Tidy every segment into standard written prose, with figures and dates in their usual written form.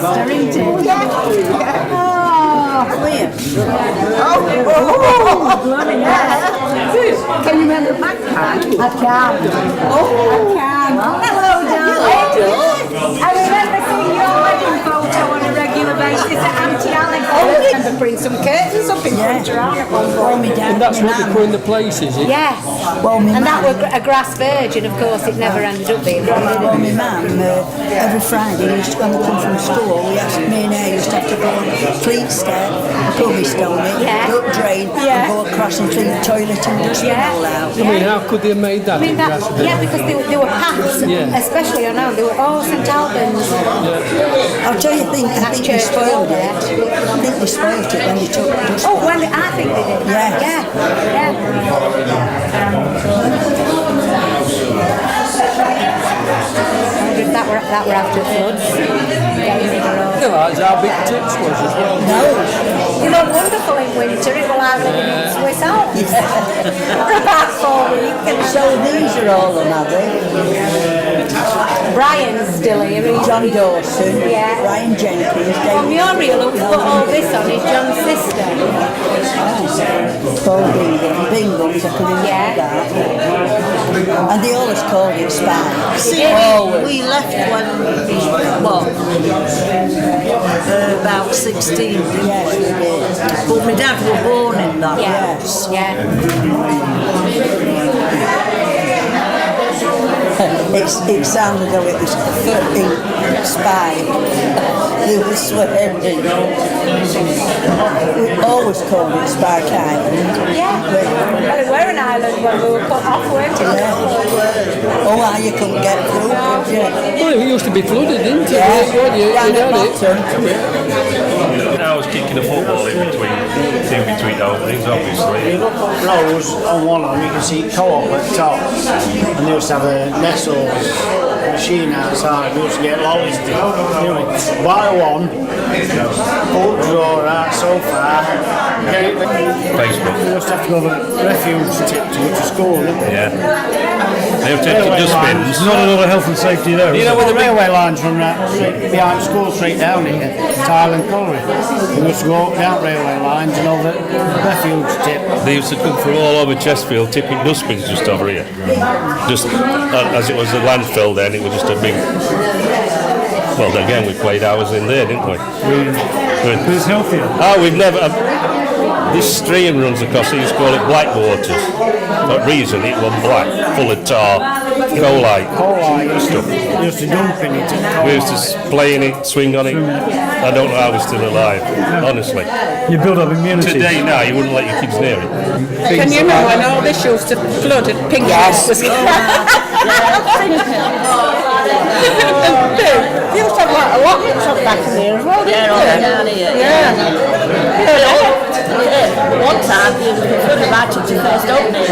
Leicester, isn't it? Yeah. Where? Can you remember Magpie? I can. Oh, I can. Hello, darling. I remember seeing your wedding photo on a regular basis at Auntie Alex. I remember putting some curtains up in front of her at one point. And that's what they put in the place, is it? Yes. Well, And that was a grass virgin, of course, it never ended up being one. Well, my mum, every Friday, used to, when we come from school, me and her used to have to go on fleet step, pull me stone it, duck drain, and go across and clean the toilet and dustbin all out. I mean, how could they have made that? Yeah, because they were paths, especially on now. They were all St Albans. I'll tell you, I think they spoiled it. I think they spoiled it when they took the dustbin. Oh, well, I think they did. Yes. That were after floods. Realise how big Tips was as well. No. You look wonderful in winter. It will have living in Swiss Alps for about 4 weeks. So these are all on, are they? Brian's still here. John Dawson, Yeah. Brian Jenkins, Well, David Muriel, who's put all this on, is John's sister. Paul Bingham's I couldn't Yeah. that. And they always called it Spikes. See, we left when, about 16, didn't Yes, we? we did. But my dad was born in that. Yes. Yeah. It sounded though it was a flipping Spike. They were swearing. We always called it Spike Island. Yeah. Well, we were an island when we were put off, weren't we? Yeah. Oh, how you couldn't get through, could you? Well, it used to be flooded, didn't it? Yeah. You Down had at it. bottom. I was kicking a football in between openings, obviously. You look up rows on one of them, you can see Co-op at the top, and they used to have a Nestle's machine outside. We used to get lollies. Anyway, buy one, pull the drawer out so far. Facebook. We used to have to go to the refuge tip to go to school, didn't we? Yeah. They were taking dustbins. Not another health and safety there. You know where the railway lines run right behind School Street down here, Thailand Colliery. We used to go up down railway lines and over the refuge tip. They used to come from all over Chesterfield tipping dustbins just over here. Just as it was a landfill then, it was just a big... Well, again, we played hours in there, didn't we? But it's healthier. Oh, we've never... this stream runs across, they used to call it Blackwaters. For that reason, it was black, full of tar, coalite stuff. We used to dump in it. We used to play in it, swing on it. I don't know how we're still alive, honestly. You build up immunity. Today now, you wouldn't let your kids near it. Can you remember when all this used to flood at Pink Yes. was You used to have like a lot of stuff back in there as well, didn't you? Down here. Yeah. One time, they were invited to first opening. We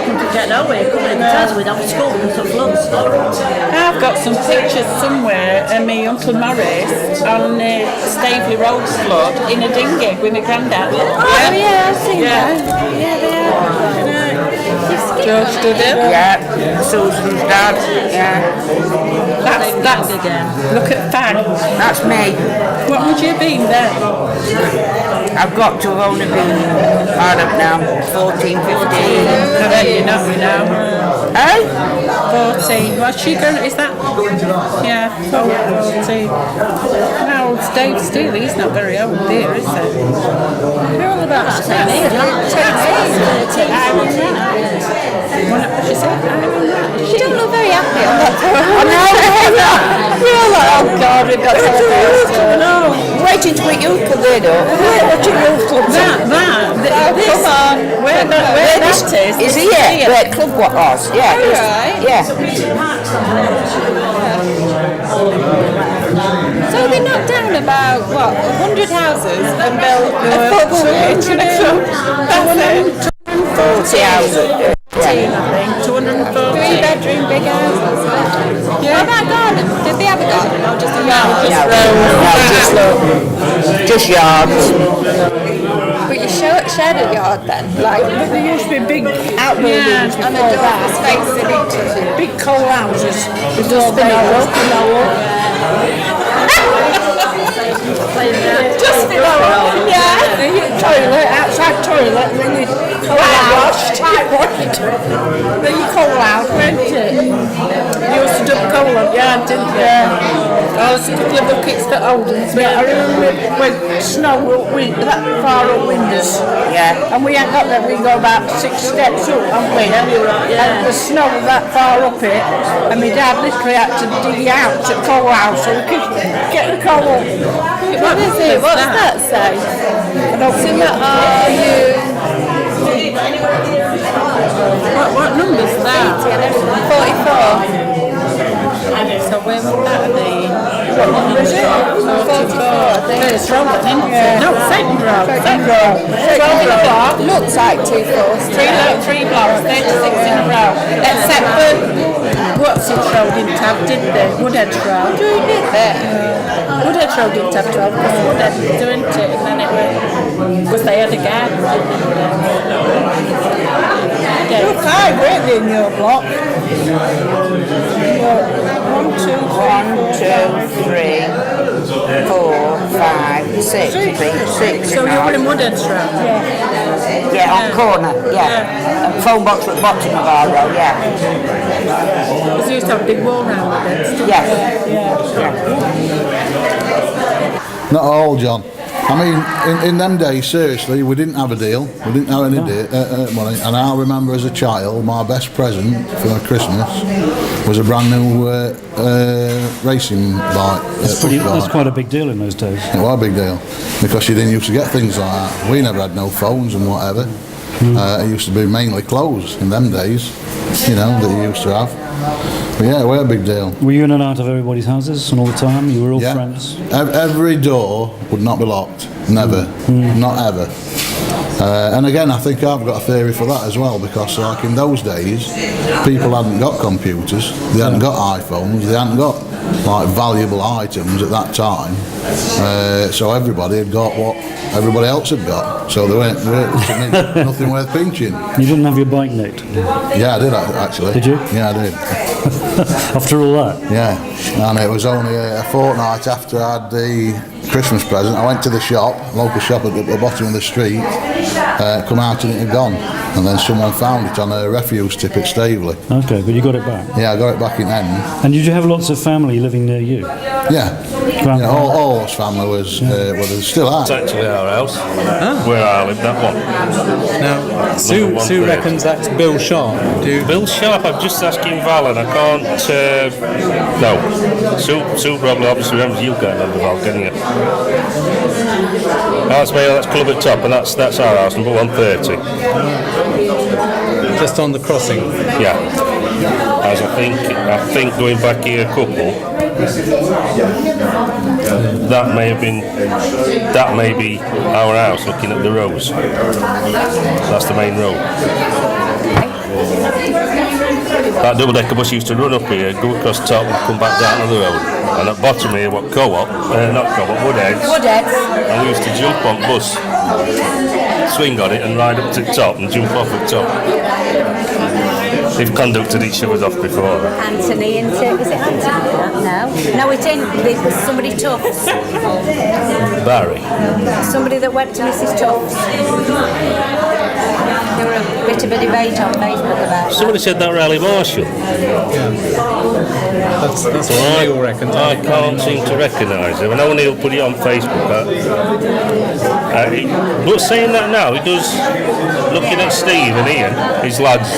couldn't get nowhere. Couldn't even tell us we'd have school because of floods. I've got some pictures somewhere of me Uncle Morris on Staveley Road flood in a dinghy with my granddad. Oh, yeah, I've seen that. Yeah, they are. George stood it. Yeah. Susan's dad. Yeah. That's again. Look at Fag. That's me. What would you have been then? I've got to have only been, I don't know, 14, 15. I bet you're not now. Eh? 14. What's she going? Is that? Yeah, 14. How old's Dave Steele? He's not very old there, is he? They're all about the same age. She said, She don't look very happy on that You're like, oh God, we've got to no. waiting to what youth club they do. What do youth club do? This, come on. Where that is? Is he here? Where club what was? Yeah. Right. Yeah. So they knocked down about, what, 100 houses and built a football pitch and a club. That's it. 40 houses. I think. 240. 3-bedroom big houses. Yeah. What about garden? Did they have a garden or just a yard? Just yards. But you shared a yard then? Like, There used to be big outbuildings and the before door was that. facing into Big coal houses with dustbin over. Just below, yeah. Toilet, outside toilet, and then you call out. Then you call out, weren't it? You used to do coal up, yeah, didn't you? I was a couple of buckets that Oldens. Yeah, I remember when snow that far up windows. Yeah. And we ain't got there, we go about 6 steps up, haven't we? And the snow that far up it, and my dad literally had to dig out to coal house so we could get the coal up. What is it? What's that say? I don't So what are you? What number's that? 44. So where would that be? What number is it? 44. First row, isn't it? No, second row. Looks like 2 floors. Three blocks, 36 in a row. Except for what's it row didn't have, did they? Woodhead's row. Woodhead's row didn't have 12 because Woodhead was doing it, and then it went because they had a garden. You're 5, weren't you, in your block? 1, 2, 3, 4, 5, 6. 6. So you were in Woodhead's row? Yeah, on corner, yeah. And phone box at the bottom of our row, yeah. Because you used to have a big wall round Woodhead's, didn't Yes. Not all, John. I mean, in them days, seriously, we didn't have a deal. We didn't have any money. And I remember as a child, my best present for Christmas was a brand new racing bike. That's quite a big deal in those days. It was a big deal because you didn't used to get things like that. We never had no phones and whatever. It used to be mainly clothes in them days, you know, that you used to have. But yeah, we're a big deal. Were you in and out of everybody's houses and all the time? You were all friends? Every door would not be locked. Never. Not ever. And again, I think I've got a theory for that as well, because like in those days, people hadn't got computers, they hadn't got iPhones, they hadn't got like valuable items at that time. So everybody had got what everybody else had got. So there weren't nothing worth pinching. You didn't have your bike nicked? Yeah, I did actually. Did you? Yeah, I did. After all that? Yeah, and it was only a fortnight after I had the Christmas present. I went to the shop, local shop at the bottom of the street, come out and it had gone. And then someone found it on a refuse tip at Staveley. Okay, but you got it back? Yeah, I got it back in end. And did you have lots of family living near you? Yeah. Yeah, all his family was, well, they still are. It's actually our house, where I live, that one. Now, Sue reckons that's Bill Sharp. Bill Sharp, I'm just asking Val, and I can't, no. Sue probably obviously remembers you going on the Val, can you? That's Club at Top, and that's our house, number 130. Just on the crossing? Yeah. As I think going back here a couple, that may be our house looking at the roads. That's the main road. That double-decker bus used to run up here, go across the top and come back down to the road. And at bottom here, Woodheads. And we used to jump on bus, swing on it and ride up to the top and jump off the top. They've conducted each other's off before. Anthony, isn't it? Was it Anthony? No, it ain't. It was somebody Tufts. Barry. Somebody that went to Mrs. Tufts. There were a bit of a debate on Facebook about Somebody said that Raleigh Marshall. That's what Neil reckons. I can't seem to recognise him. I know Neil put it on Facebook. But saying that now, he does, looking at Steve and Ian, his lads,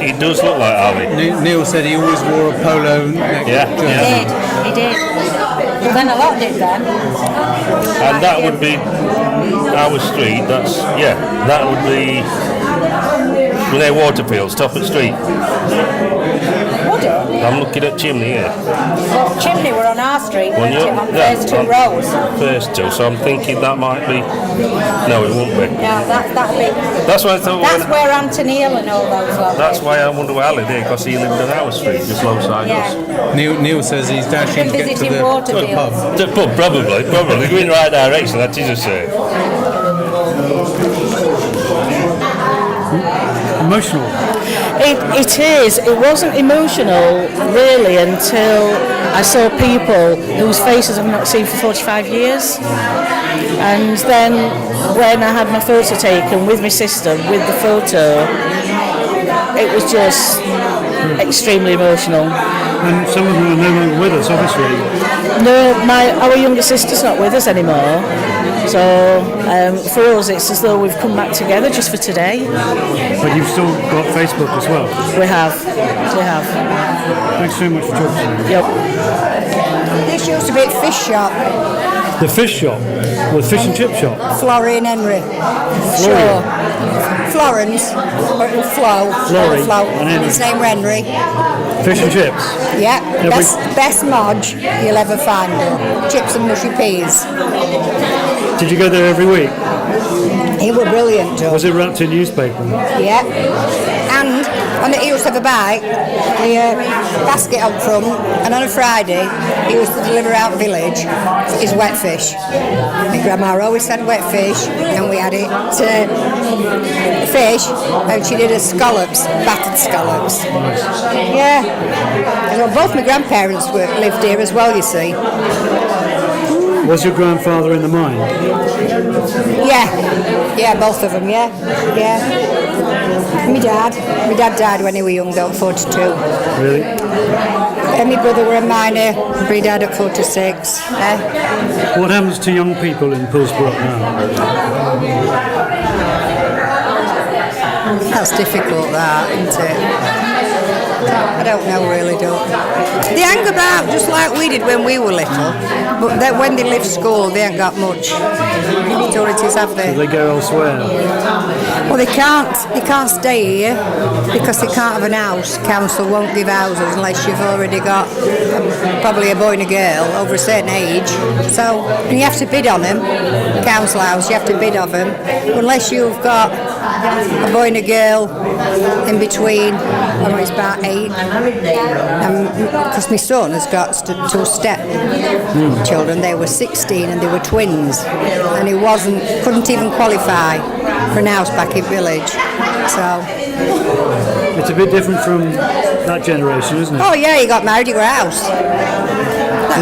he does look like Ali. Neil said he always wore a polo neck. He did. But then a lot did then. And that would be our street, that would be Renee Waterfield, Stafford Street. Would it? I'm looking at Chimney here. Well, Chimney were on our street, weren't it, on the first two on rows? First two, so I'm thinking that might be. No, it won't be. Yeah, that'd be. That's why I thought. That's where Anthony Hill and all those lot. That's why I wonder where Ali did, because he lived on our street, just alongside us. Neil says he's dashing to get to the pub. The pub, probably. Going in the right direction, that is a say. Emotional. It is. It wasn't emotional really until I saw people whose faces I've not seen for 45 years. And then when I had my photo taken with my sister, with the photo, it was just extremely emotional. And some of them are no longer with us, obviously. No, our younger sister's not with us anymore. So for us, it's as though we've come back together just for today. But you've still got Facebook as well. We have. Thanks very much for talking. Yep. This used to be a fish shop. The fish shop, or the fish and chip shop. Florrie and Henry. Florrie. Florence, or Flo. Florrie Flo. and Henry. His name Henry. Fish and chips. Yeah, best modge you'll ever find. Chips and mushy peas. Did you go there every week? He was brilliant, Joe. Was it wrapped in newspaper? Yeah. And he used to have a bike, a basket up front, and on a Friday he used to deliver out village his wet fish. My grandma always had wet fish, and we had it fish, and she did scallops, battered scallops. Yeah. So both my grandparents lived here as well, you see. Was your grandfather in the mine? Yeah, both of them, yeah. My dad died when he was young, though, 42. Really? And my brother were a miner, but he died at 46. What happens to young people in Poolsbrook now? That's difficult, that, isn't it? I don't know, really, They hang about just like we did when we were little, but when they leave school, they ain't got much opportunities, have they? So they go elsewhere? Well, they can't stay here because they can't have an house. Council won't give houses unless you've already got probably a boy and a girl over a certain age. So and you have to bid on them. Council house, you have to bid of them. Unless you've got a boy and a girl in between, when he's about 8. Because my son has got 2 step children. They were 16 and they were twins, and he couldn't even qualify for an house back in village. So it's a bit different from that generation, isn't it? Oh yeah, he got married, he got a house.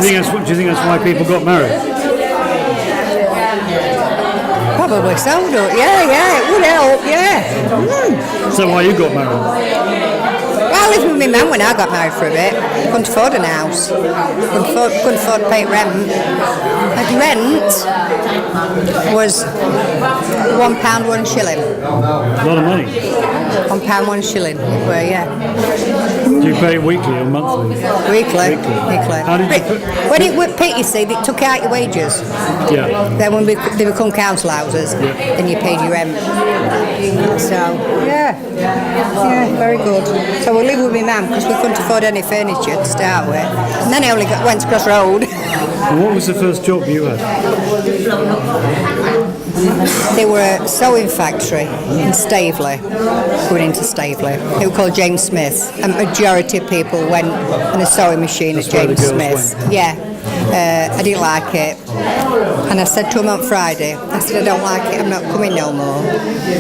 Do you think that's why people got married? Probably so, don't you? Yeah, it would help, yeah. Is that why you got married? I lived with my mum when I got married for a bit. Couldn't afford an house. Couldn't afford to pay rent. And rent was £1, 1 shilling. A lot of money. £1, 1 shilling. Well, yeah. Do you pay it weekly or monthly? Weekly. How did you when it was pit, you see, they took out your wages. Yeah. Then when they become council houses, then you paid your rent. So, yeah, very good. So we lived with my mum because we couldn't afford any furniture to start with. And then I only went across the road. And what was the first job you had? They were a sewing factory in Staveley, going into Staveley. They were called James Smith, and majority of people went on a sewing machine at James Smith. Yeah. I didn't like it, and I said to him on Friday, I said, I don't like it, I'm not coming no more.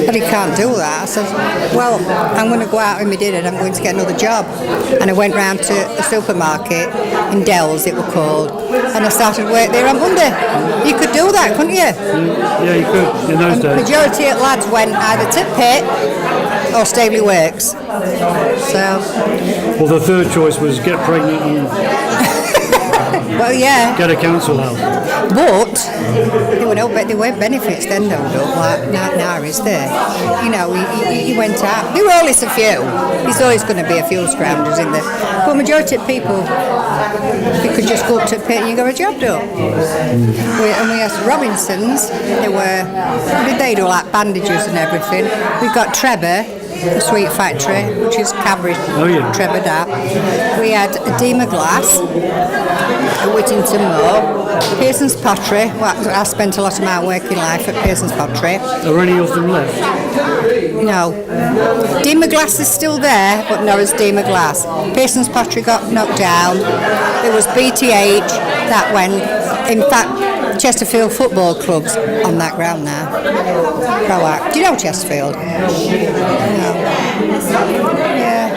But he can't do that. I said, well, I'm going to go out with my dinner and I'm going to get another job. And I went round to a supermarket in Dells, it was called, and I started work there on Monday. You could do that, couldn't you? Yeah, you could in those days. Majority of lads went either to pit or Staveley Works. So. Well, the third choice was get pregnant and well, yeah. Get a council house. But there weren't benefits then, though, like now is there? You know, you went out. There were always a few. There's always going to be a few scroungers in there. But majority of people, you could just go up to a pit and you got a job done. And we had Robinsons. What did they do? Like bandages and everything. We've got Trevor, the sweet factory, which is Cadbury. Oh, yeah. Trevor that. We had Edema Glass at Whittington Moor. Pearson's Pottery. Well, I spent a lot of my working life at Pearson's Pottery. Are any of them left? No. Edema Glass is still there, but no, it's Edema Glass. Pearson's Pottery got knocked down. There was BTH that went. In fact, Chesterfield Football Club's on that ground now. Proac. Do you know Chesterfield? No. Yeah.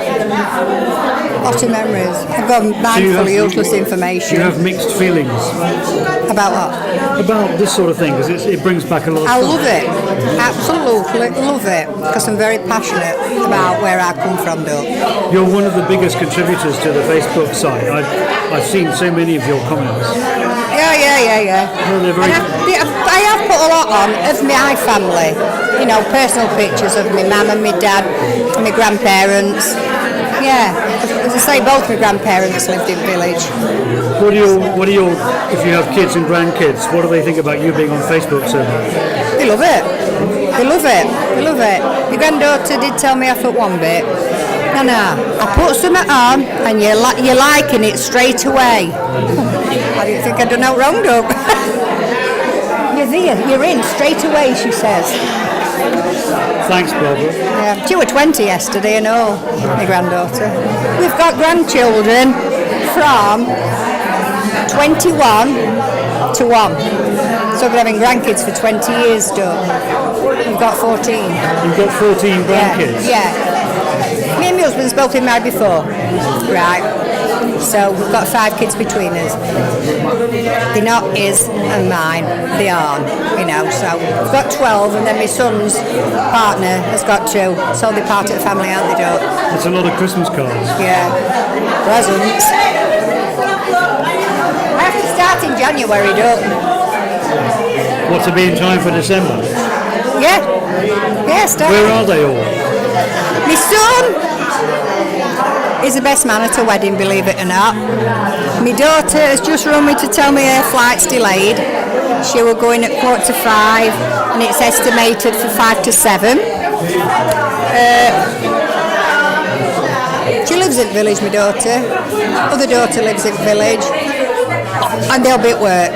Lots of memories. I've got mindful useless information. You have mixed feelings About what? about this sort of thing because it brings back a lot of I stuff. love it. Absolutely love it. Because I'm very passionate about where I come from, though. You're one of the biggest contributors to the Facebook site. I've seen so many of your comments. Yeah. No, they're very... And I have put a lot on of my family. You know, personal pictures of my mum and my dad and my grandparents. Yeah, as I say, both my grandparents lived in village. What do your, if you have kids and grandkids, what do they think about you being on Facebook so much? They love it. They love it. They love it. My granddaughter did tell me off at one bit. No, I put something on and you're liking it straight away. I didn't think I'd done no wrong, Doug. You're there, you're in straight away, she says. Thanks, Barbara. Yeah, she was 20 yesterday and all, my granddaughter. We've got grandchildren from 21 to 1. So we've been having grandkids for 20 years, Doug. We've got 14. You've got 14 grandkids? Yeah. Me and my husband's both been married before. Right. So we've got 5 kids between us. They're not his and mine, they aren't, you know. So we've got 12 and then my son's partner has got 2. So they're part of the family, aren't they, Doug? That's a lot of Christmas cards. Yeah. Presents. I have to start in January, Doug. What, to be in time for December? Yeah. Yeah, start. Where are they all? My son is the best man at a wedding, believe it or not. My daughter has just run me to tell me her flight's delayed. She was going at 4:45 and it's estimated for 5 to 7. She lives in village, my daughter. Other daughter lives in village. And they'll be at work.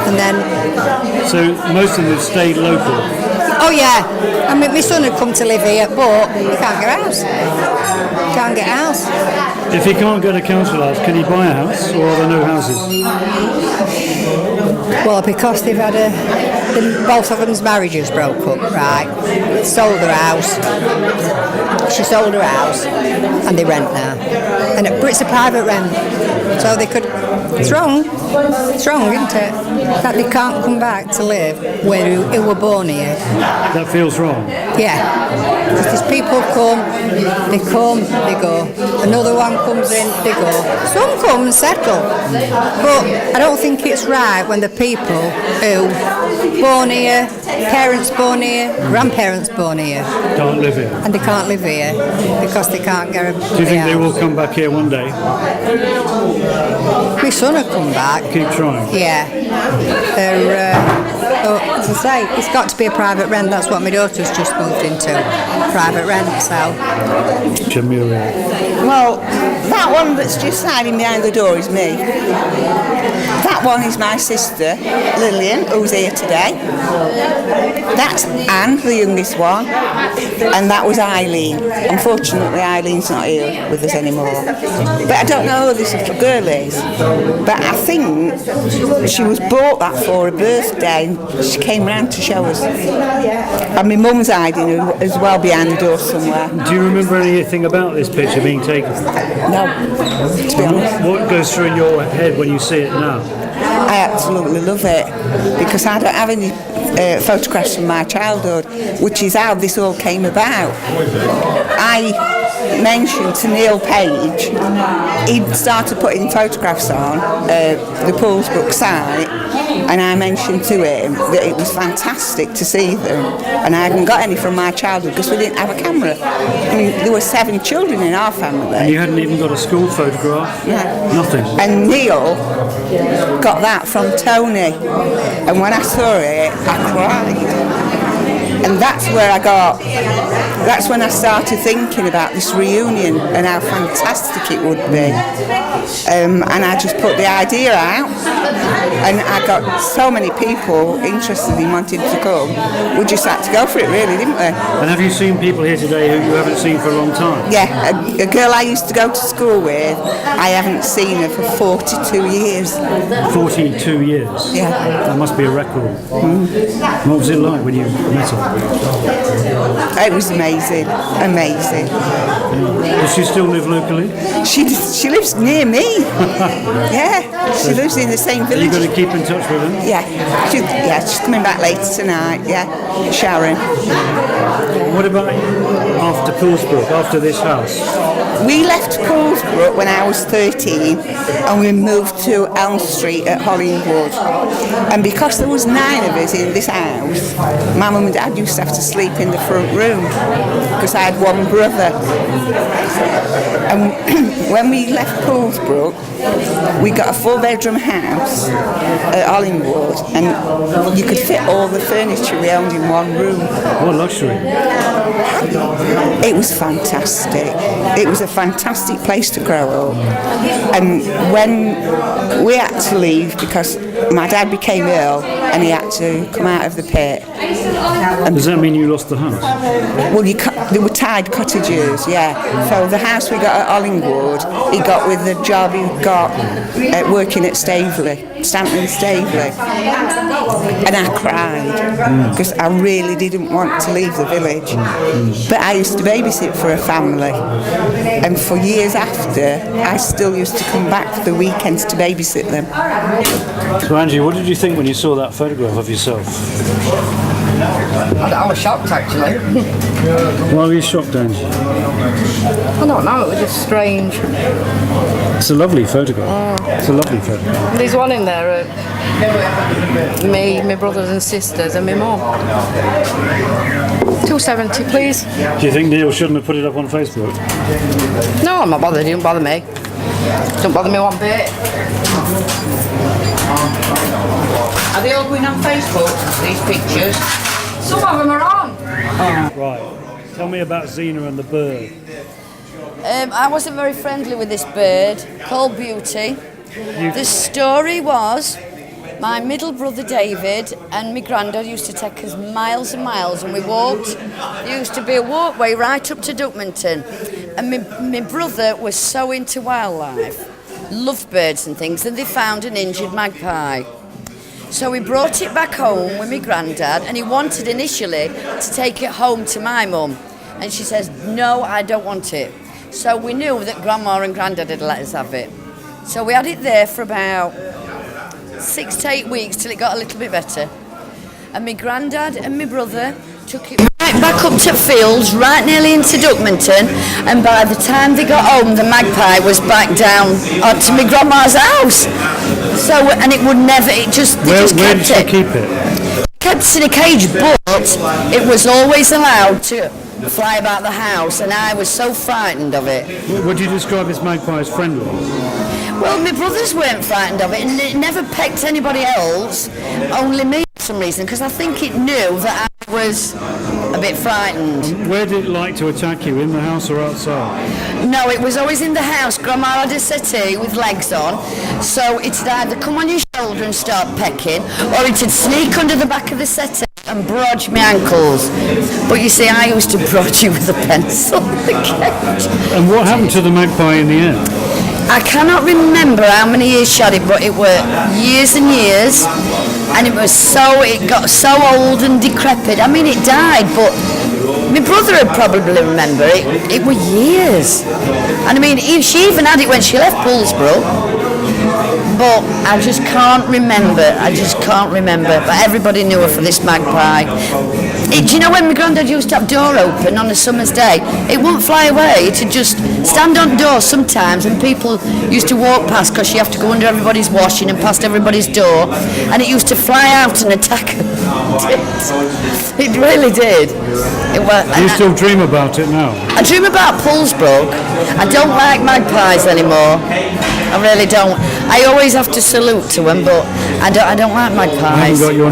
And then... So most of them have stayed local? Oh yeah. I mean, my son had come to live here, but he can't get a house. Can't get a house. If he can't get a council house, can he buy a house, or are there no houses? Well, because they've had both of them's marriages broke up, right? Sold her house. She sold her house, and they rent now. But it's a private rent, so they could. It's wrong. It's wrong, isn't it? That they can't come back to live where they were born here. That feels wrong. Yeah. Because these people come, they go. Another one comes in, they go. Some come and settle. But I don't think it's right when the people who born here, parents born here, grandparents born here, Can't live here. and they can't live here because they can't get a Do you think they will come back here one day? My son will come back. Keep trying. Yeah. As I say, it's got to be a private rent. That's what my daughter's just moved into. Private rent, so. Jamila. Well, that one that's just hiding behind the door is me. That one is my sister, Lillian, who's here today. That's Anne, the youngest one. And that was Eileen. Unfortunately, Eileen's not here with us anymore. But I don't know who this little girl is. But I think she was bought that for her birthday and she came round to show us. And my mum's hiding as well behind the door somewhere. Do you remember anything about this picture being taken? No, to be honest. What goes through your head when you see it now? I absolutely love it because I don't have any photographs from my childhood, which is how this all came about. I mentioned to Neil Page, he'd started putting photographs on the Poolsbrook site, and I mentioned to him that it was fantastic to see them, and I hadn't got any from my childhood because we didn't have a camera. I mean, there were 7 children in our family. And you hadn't even got a school photograph? Yeah. Nothing? And Neil got that from Tony, and when I saw it, I cried. And that's when I started thinking about this reunion and how fantastic it would be. And I just put the idea out, and I got so many people interested in wanting to come. We just had to go for it, really, didn't we? And have you seen people here today who you haven't seen for a long time? Yeah, a girl I used to go to school with, I haven't seen her for 42 years. 42 years? Yeah. That must be a record. What was it like when you met her? It was amazing, amazing. Does she still live locally? She lives near me. Yeah, she lives in the same Are you village. going to keep in touch with her? Yeah, she's coming back later tonight. Yeah, Sharon. What about after Poolsbrook, after this house? We left Poolsbrook when I was 13 and we moved to Elm Street at Hollingwood. And because there was 9 of us in this house, my mum and dad used to have to sleep in the front room because I had one brother. And when we left Poolsbrook, we got a 4-bedroom house at Hollingwood and you could fit all the furniture we owned in one room. What luxury. It was fantastic. It was a fantastic place to grow up. And when we had to leave because my dad became ill and he had to come out of the pit. Does that mean you lost the house? Well, they were tied cottages, yeah. So the house we got at Hollingwood, he got with the job he got working at Staveley, Stanton Staveley. And I cried because I really didn't want to leave the village. But I used to babysit for a family. And for years after, I still used to come back for the weekends to babysit them. So Angie, what did you think when you saw that photograph of yourself? I was shocked actually. Why were you shocked, Angie? I don't know, it was just strange. It's a lovely photograph. It's a lovely photograph. There's one in there, me, my brothers and sisters and my mum. 270 please. Do you think Neil shouldn't have put it up on Facebook? No, I'm not bothered, it don't bother me. Don't bother me one bit. Are they all going on Facebook, these pictures? Some of them are on. Right. Tell me about Zena and the bird. I wasn't very friendly with this bird called Beauty. The story was my middle brother David and my granddad used to take us miles and miles and we walked. There used to be a walkway right up to Duckmanton and my brother was so into wildlife, loved birds and things, and they found an injured magpie. So we brought it back home with my granddad and he wanted initially to take it home to my mum and she says, no, I don't want it. So we knew that Grandma and Grandad had let us have it. So we had it there for about 6 to 8 weeks till it got a little bit better. And my Grandad and my brother took it right back up to fields, right nearly into Duckmanton, and by the time they got home, the magpie was back down onto my Grandma's house. So, and it would never, it just, they just Where kept did it. she keep it? Kept it in a cage, but it was always allowed to fly about the house, and I was so frightened of it. Would you describe this magpie as friendly? Well, my brothers weren't frightened of it, and it never pecked anybody else, only me for some reason, because I think it knew that I was a bit frightened. Where did it like to attack you, in the house or outside? No, it was always in the house. Grandma had a settee with legs on, so it'd either come on your shoulder and start pecking, or it'd sneak under the back of the settee and broach my ankles. But you see, I used to broach you with a pencil in the cage. And what happened to the magpie in the end? I cannot remember how many years she had it, but it were years and years, and it got so old and decrepit. I mean, it died, but my brother would probably remember it. It were years. And I mean, she even had it when she left Poolsbrook, but I just can't remember. But everybody knew her for this magpie. Do you know when my granddad used to have door open on a summer's day? It wouldn't fly away. It'd just stand on doors sometimes, and people used to walk past because you have to go under everybody's washing and past everybody's door, and it used to fly out and attack them. It really did. Do you still dream about it now? I dream about Poolsbrook. I don't like magpies anymore. I really don't. I always have to salute to them, but I don't like magpies. I haven't got your